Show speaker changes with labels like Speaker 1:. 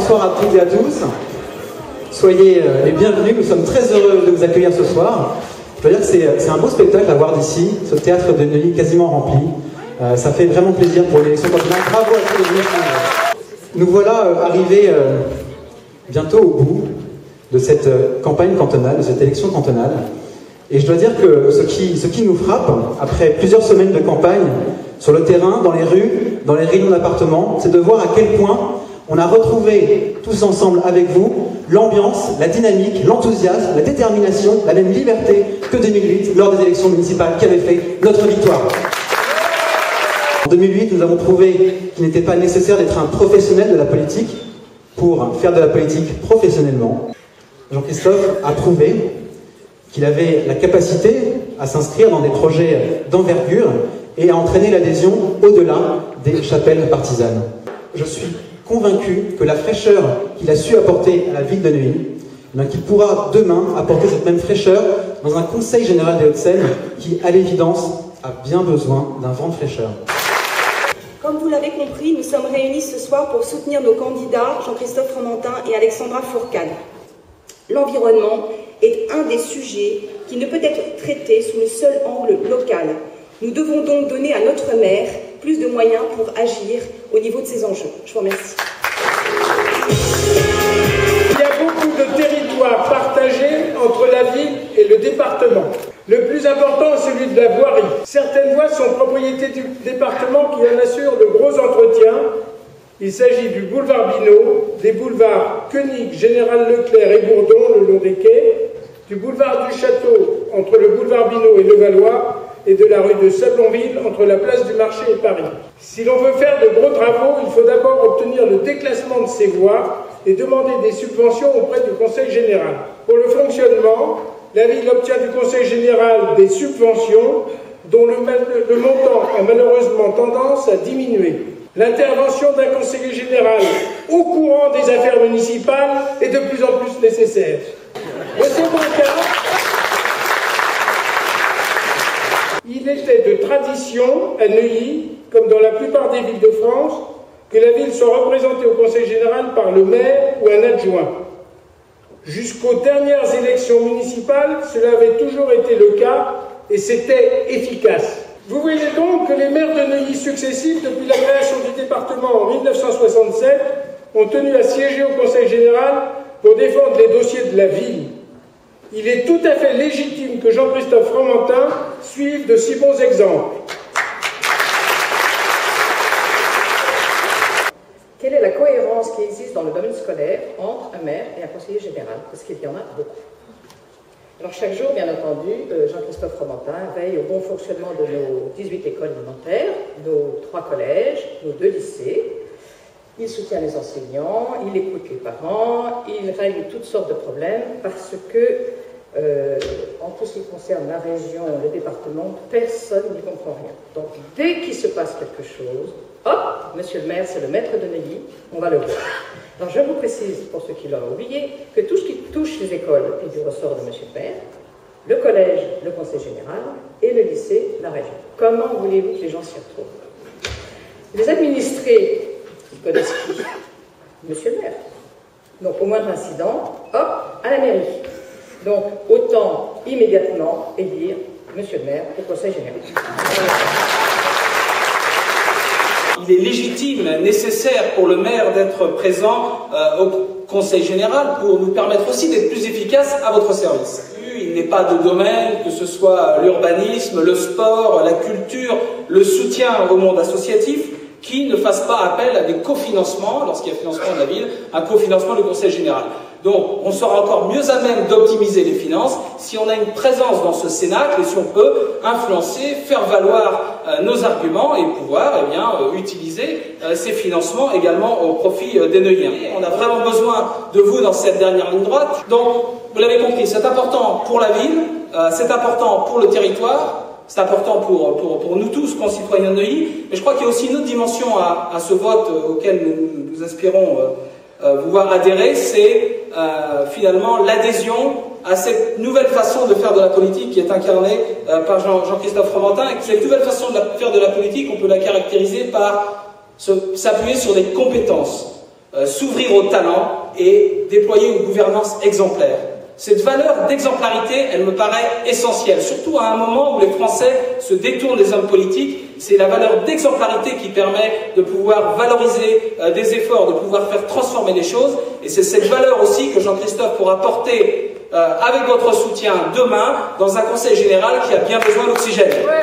Speaker 1: bonsoir à toutes et à tous. Soyez les bienvenus, nous sommes très heureux de vous accueillir ce soir. Je dois dire que c'est un beau spectacle à voir d'ici, ce théâtre de Neuilly quasiment rempli. Ça fait vraiment plaisir pour l'élection cantonale. Bravo à tous les venus. Nous voilà arrivés bientôt au bout de cette campagne cantonale, de cette élection cantonale. Et je dois dire que ce qui nous frappe, après plusieurs semaines de campagne, sur le terrain, dans les rues, dans les réunions d'appartements, c'est de voir à quel point on a retrouvé, tous ensemble avec vous, l'ambiance, la dynamique, l'enthousiasme, la détermination, la même liberté que 2008, lors des élections municipales qui avaient fait notre victoire. En 2008, nous avons prouvé qu'il n'était pas nécessaire d'être un professionnel de la politique pour faire de la politique professionnellement. Jean-Christophe a prouvé qu'il avait la capacité à s'inscrire dans des projets d'envergure et à entraîner l'adhésion au-delà des chapelles partisanes. Je suis convaincu que la fraîcheur qu'il a su apporter à la ville de Neuilly, qu'il pourra demain apporter cette même fraîcheur dans un conseil général des Hauts-de-Seine qui, à l'évidence, a bien besoin d'un vent de fraîcheur.
Speaker 2: Comme vous l'avez compris, nous sommes réunis ce soir pour soutenir nos candidats Jean-Christophe Fromentin et Alexandra Fourcade. L'environnement est un des sujets qui ne peut être traité sous le seul angle local. Nous devons donc donner à notre maire plus de moyens pour agir au niveau de ces enjeux. Je vous remercie.
Speaker 3: Il y a beaucoup de territoires partagés entre la ville et le département. Le plus important est celui de la voirie. Certaines voies sont propriété du département qui en assure de gros entretiens. Il s'agit du boulevard Binot, des boulevards Koenig, Général Leclerc et Bourdon, le long des quais, du boulevard du Château entre le boulevard Binot et Levallois, et de la rue de Sablonville entre la place du Marché et Paris. Si l'on veut faire de gros travaux, il faut d'abord obtenir le déclassement de ces voies et demander des subventions auprès du Conseil général. Pour le fonctionnement, la ville obtient du Conseil général des subventions dont le montant a malheureusement tendance à diminuer. L'intervention d'un conseiller général au courant des affaires municipales est de plus en plus nécessaire. Le second cas, il était de tradition à Neuilly, comme dans la plupart des villes de France, que la ville soit représentée au Conseil général par le maire ou un adjoint. Jusqu'aux dernières élections municipales, cela avait toujours été le cas et c'était efficace. Vous voyez donc que les maires de Neuilly successifs, depuis la création du département en 1967, ont tenu à siéger au Conseil général pour défendre les dossiers de la ville. Il est tout à fait légitime que Jean-Christophe Fromentin suive de si bons exemples.
Speaker 4: Quelle est la cohérence qui existe dans le domaine scolaire entre un maire et un conseiller général? Parce qu'il y en a beaucoup. Alors chaque jour, bien entendu, Jean-Christophe Fromentin veille au bon fonctionnement de nos 18 écoles élémentaires, nos 3 collèges, nos 2 lycées. Il soutient les enseignants, il écoute les parents, il règle toutes sortes de problèmes parce que, en tout ce qui concerne la région, le département, personne n'y comprend rien. Donc, dès qu'il se passe quelque chose, hop, monsieur le maire, c'est le maître de Neuilly, on va le voir. Alors, je vous précise, pour ceux qui l'auraient oublié, que tout ce qui touche les écoles est du ressort de monsieur le maire, le collège, le conseil général, et le lycée, la région. Comment voulez-vous que les gens s'y retrouvent? Les administrés, ils connaissent qui? Monsieur le maire. Donc, au moindre incident, hop, à la mairie. Donc, autant immédiatement élire monsieur le maire au conseil général.
Speaker 5: Il est légitime, nécessaire pour le maire d'être présent au conseil général pour nous permettre aussi d'être plus efficaces à votre service. Il n'est pas de domaine, que ce soit l'urbanisme, le sport, la culture, le soutien au monde associatif, qui ne fasse pas appel à des cofinancements, lorsqu'il y a financement de la ville, un cofinancement du conseil général. Donc, on sera encore mieux à même d'optimiser les finances si on a une présence dans ce cénacle et si on peut influencer, faire valoir nos arguments et pouvoir utiliser ces financements également au profit des Neuilliens. On a vraiment besoin de vous dans cette dernière ligne droite. Donc, vous l'avez compris, c'est important pour la ville, c'est important pour le territoire, c'est important pour nous tous, concitoyens de Neuilly, mais je crois qu'il y a aussi une autre dimension à ce vote auquel nous aspirons vous voir adhérer, c'est finalement l'adhésion à cette nouvelle façon de faire de la politique qui est incarnée par Jean-Christophe Fromentin. Et cette nouvelle façon de faire de la politique, on peut la caractériser par s'appuyer sur des compétences. s'ouvrir au talent et déployer une gouvernance exemplaire. Cette valeur d'exemplarité, elle me paraît essentielle, surtout à un moment où les Français se détournent des hommes politiques. C'est la valeur d'exemplarité qui permet de pouvoir valoriser des efforts, de pouvoir faire transformer les choses. Et c'est cette valeur aussi que Jean-Christophe pourra porter avec votre soutien demain dans un conseil général qui a bien besoin d'oxygène.
Speaker 2: Ouais.